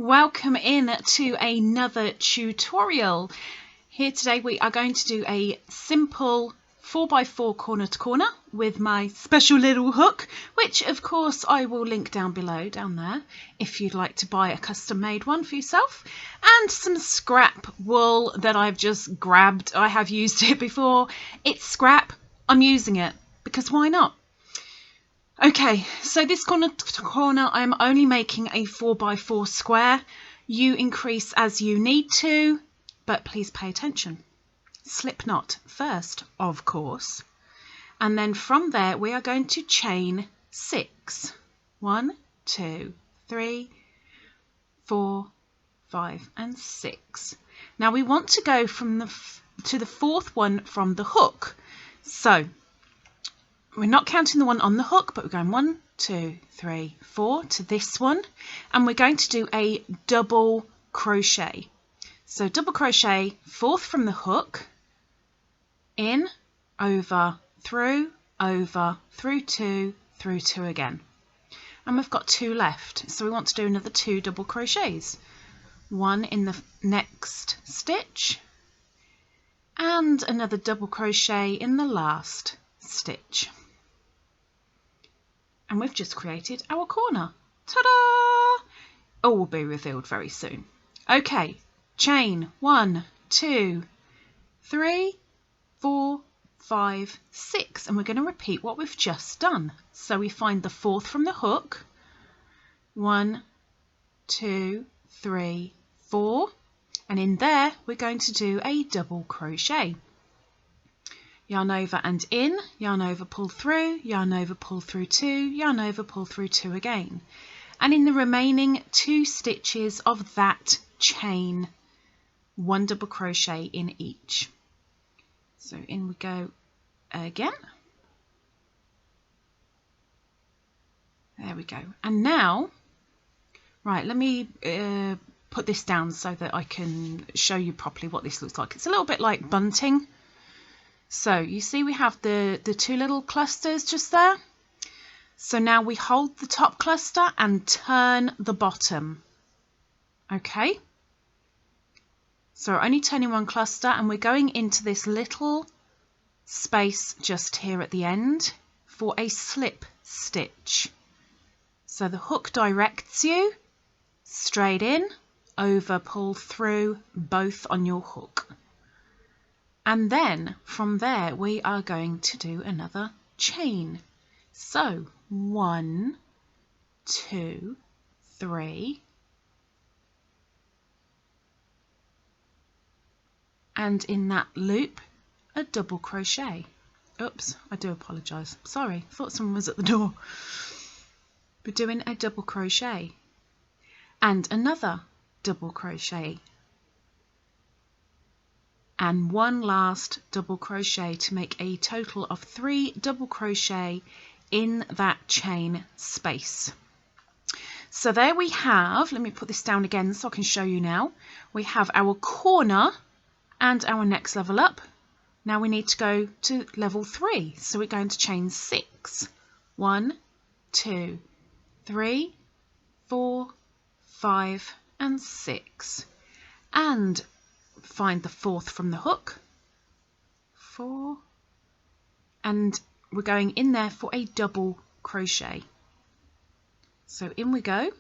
Welcome in to another tutorial. Here today we are going to do a simple 4x4 corner to corner with my special little hook, which of course I will link down below, down there, if you'd like to buy a custom made one for yourself, and some scrap wool that I've just grabbed. I have used it before. It's scrap. I'm using it because why not? Okay, so this corner to corner, I'm only making a 4x4 square. You increase as you need to, but please pay attention. Slip knot first, of course. And then from there, we are going to chain 6. 1, 2, 3, 4, 5, and 6. Now we want to go from to the fourth one from the hook. So we're not counting the one on the hook, but we're going 1, 2, 3, 4 to this one, and we're going to do a double crochet. So double crochet, fourth from the hook, in, over, through 2, through 2 again. And we've got 2 left, so we want to do another 2 double crochets. 1 in the next stitch, and another double crochet in the last stitch. And we've just created our corner. Ta-da! All will be revealed very soon. Okay, chain 1, 2, 3, 4, 5, 6, and we're going to repeat what we've just done. So we find the fourth from the hook, 1, 2, 3, 4, and in there we're going to do a double crochet. Yarn over and in, yarn over, pull through, yarn over, pull through 2, yarn over, pull through 2 again. And in the remaining 2 stitches of that chain, 1 double crochet in each. So in we go again. There we go. And now, right, let me put this down so that I can show you properly what this looks like. It's a little bit like bunting. So you see we have the 2 little clusters just there. So now we hold the top cluster and turn the bottom. Okay. So we're only turning one cluster and we're going into this little space just here at the end for a slip stitch. So the hook directs you straight in, over, pull through, both on your hook. And then from there we are going to do another chain. So 1, 2, 3, and in that loop a double crochet. Oops, I do apologise. Sorry, thought someone was at the door. We're doing a double crochet and another double crochet. And 1 last double crochet to make a total of 3 double crochet in that chain space. So there we have, let me put this down again so I can show you now. We have our corner and our next level up. Now we need to go to level 3. So we're going to chain 6. 1, 2, 3, 4, 5, and 6. And find the fourth from the hook, 4, and we're going in there for a double crochet. So in we go,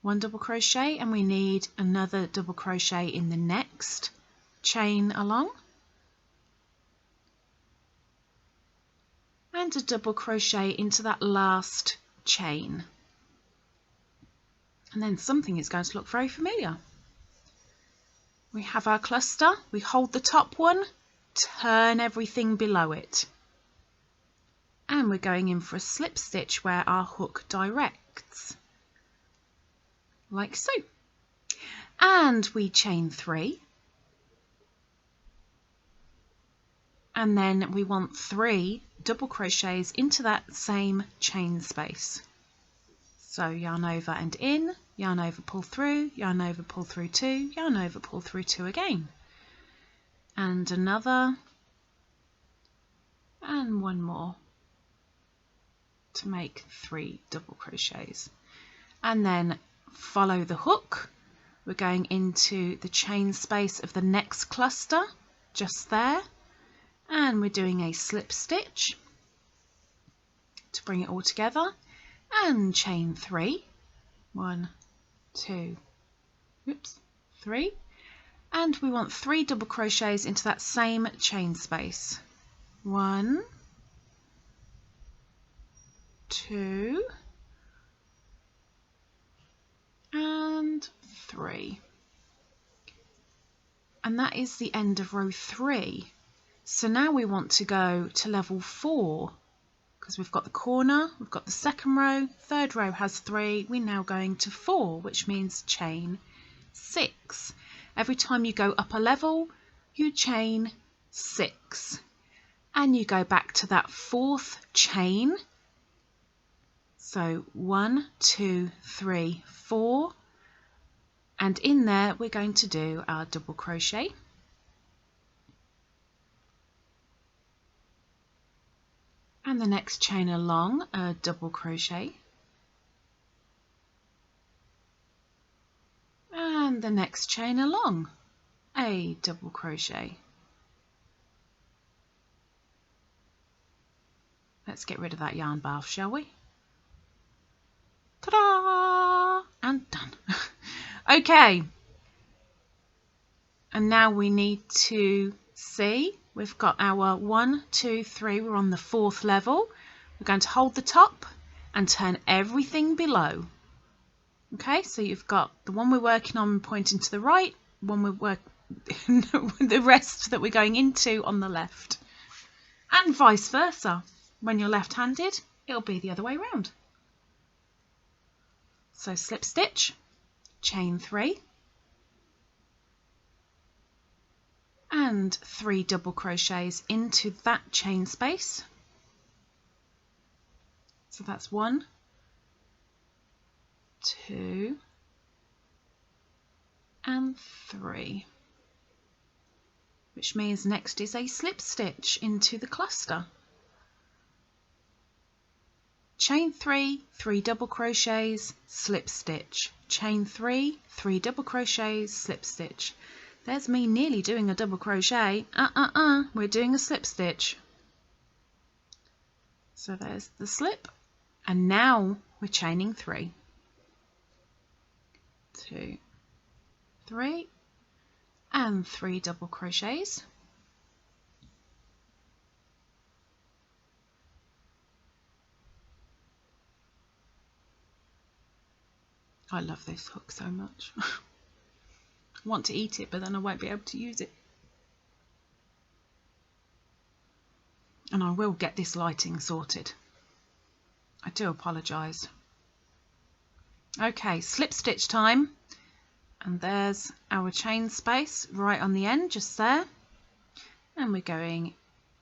1 double crochet, and we need another double crochet in the next chain along, and a double crochet into that last chain, and then something is going to look very familiar. We have our cluster, we hold the top one, turn everything below it. And we're going in for a slip stitch where our hook directs. Like so. And we chain 3. And then we want 3 double crochets into that same chain space. So yarn over and in, yarn over, pull through, yarn over, pull through 2, yarn over, pull through 2 again. And another, and 1 more to make 3 double crochets. and then follow the hook. We're going into the chain space of the next cluster, just there, and we're doing a slip stitch to bring it all together, and chain 3, 1, 2, 3, and we want 3 double crochets into that same chain space. 1, 2, and 3. And that is the end of row 3. So now we want to go to level 4, because we've got the corner, we've got the second row, third row has 3, we're now going to 4, which means chain 6. Every time you go up a level, you chain 6, and you go back to that 4th chain. So 1, 2, 3, 4, and in there we're going to do our double crochet. And the next chain along, a double crochet, and the next chain along, a double crochet. Let's get rid of that yarn bath, shall we? Ta-da! And done. Okay, and now we need to see, we've got our 1, 2, 3, we're on the 4th level. We're going to hold the top and turn everything below. Okay, so you've got the one we're working on pointing to the right, one the rest that we're going into on the left, and vice versa. When you're left-handed, it'll be the other way around. So slip stitch, chain 3, and 3 double crochets into that chain space. So that's 1, 2, and 3, which means next is a slip stitch into the cluster. Chain 3, 3 double crochets, slip stitch, chain 3, 3 double crochets, slip stitch. There's me nearly doing a double crochet. We're doing a slip stitch. So there's the slip, and now we're chaining 3. 2, 3, and 3 double crochets. I love this hook so much. I want to eat it, but then I won't be able to use it. And I will get this lighting sorted. I do apologise. Okay, slip stitch time. And there's our chain space right on the end, just there. And we're going,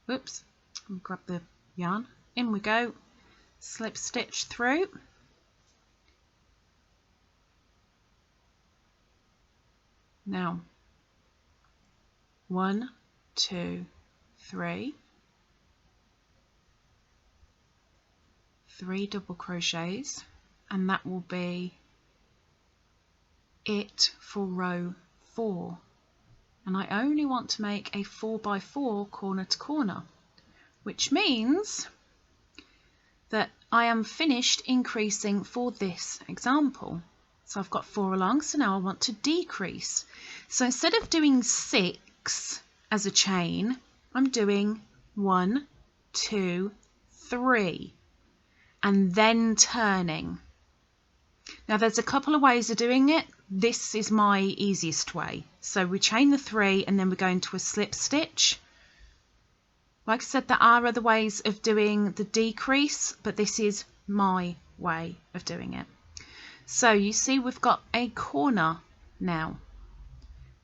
whoops, grab the yarn. In we go, slip stitch through. Now, 1, 2, 3, 3 double crochets, and that will be it for row 4. And I only want to make a 4x4 corner to corner, which means that I am finished increasing for this example. So I've got 4 along, so now I want to decrease. So instead of doing 6 as a chain, I'm doing 1, 2, 3, and then turning. Now there's a couple of ways of doing it. This is my easiest way. So we chain the 3 and then we go into a slip stitch. Like I said, there are other ways of doing the decrease, but this is my way of doing it. So you see we've got a corner now.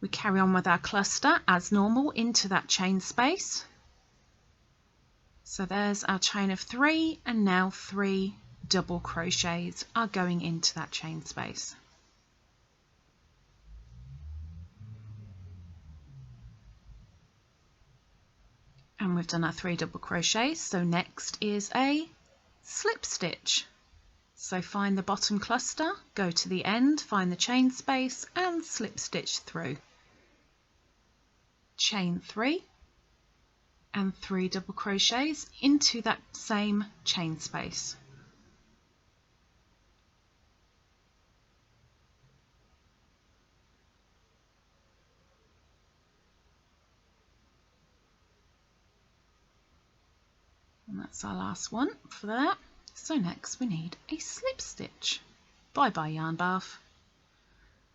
We carry on with our cluster as normal into that chain space. So there's our chain of 3, and now 3 double crochets are going into that chain space. And we've done our 3 double crochets, so next is a slip stitch. So find the bottom cluster, go to the end, find the chain space and slip stitch through. Chain 3 and 3 double crochets into that same chain space. And that's our last one for that. So next we need a slip stitch. Bye bye yarn bath.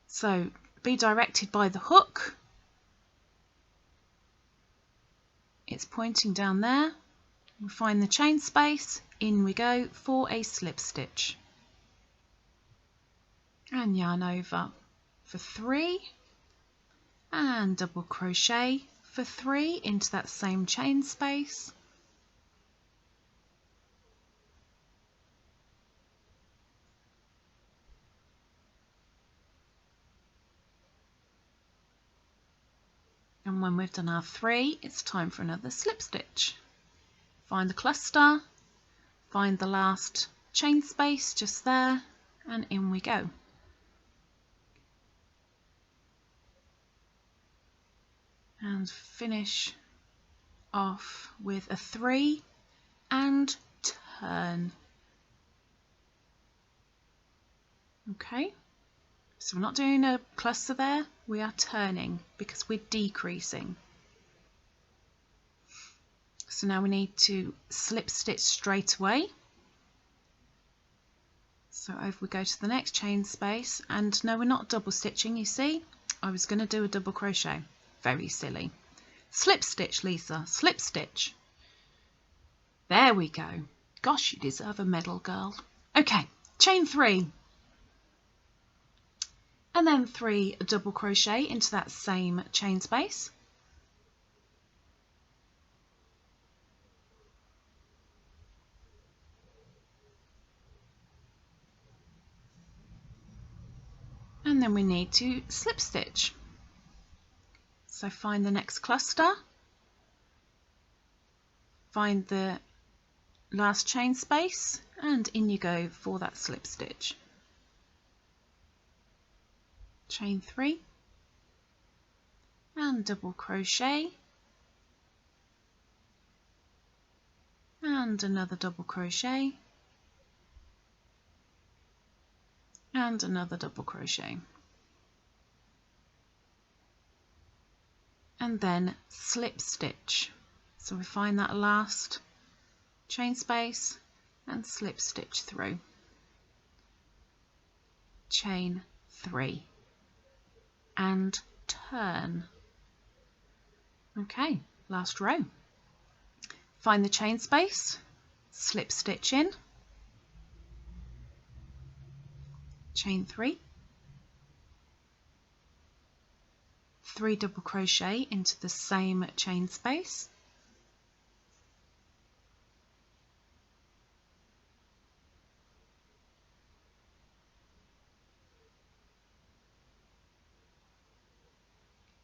So be directed by the hook. It's pointing down there. We'll find the chain space, in we go for a slip stitch. And yarn over for 3 and double crochet for 3 into that same chain space. And when we've done our 3, it's time for another slip stitch. Find the cluster, find the last chain space just there, and in we go. And finish off with a 3 and turn. Okay. So we're not doing a cluster there, we are turning because we're decreasing. So now we need to slip stitch straight away. So over we go to the next chain space, and no, we're not double stitching, you see. I was going to do a double crochet. Very silly. Slip stitch, Lisa, slip stitch. There we go. Gosh, you deserve a medal, girl. Okay, chain 3. And then 3 double crochet into that same chain space. And then we need to slip stitch. So find the next cluster, find the last chain space, and in you go for that slip stitch. Chain 3 and double crochet and another double crochet and another double crochet, and then slip stitch. So we find that last chain space and slip stitch through. Chain 3 and turn. Okay, last row. Find the chain space, slip stitch in, chain 3, 3 double crochet into the same chain space,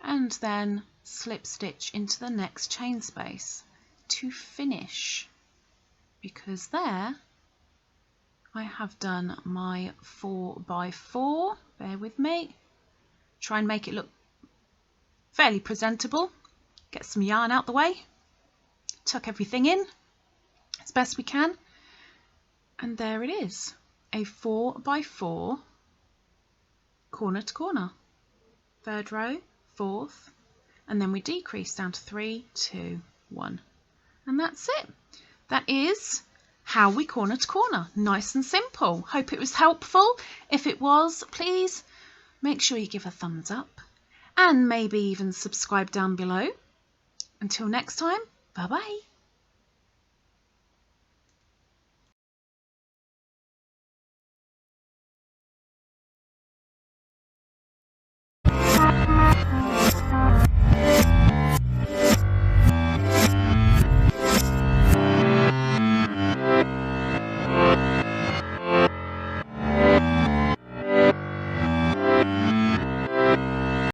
and then slip stitch into the next chain space to finish, because there I have done my 4x4. Bear with me. Try and make it look fairly presentable. Get some yarn out the way, tuck everything in as best we can, and there it is, a 4x4 corner to corner. Third row, fourth, and then we decrease down to 3, 2, 1, and that's it. That is how we corner to corner. Nice and simple. Hope it was helpful. If it was, please make sure you give a thumbs up and maybe even subscribe down below. Until next time, bye bye.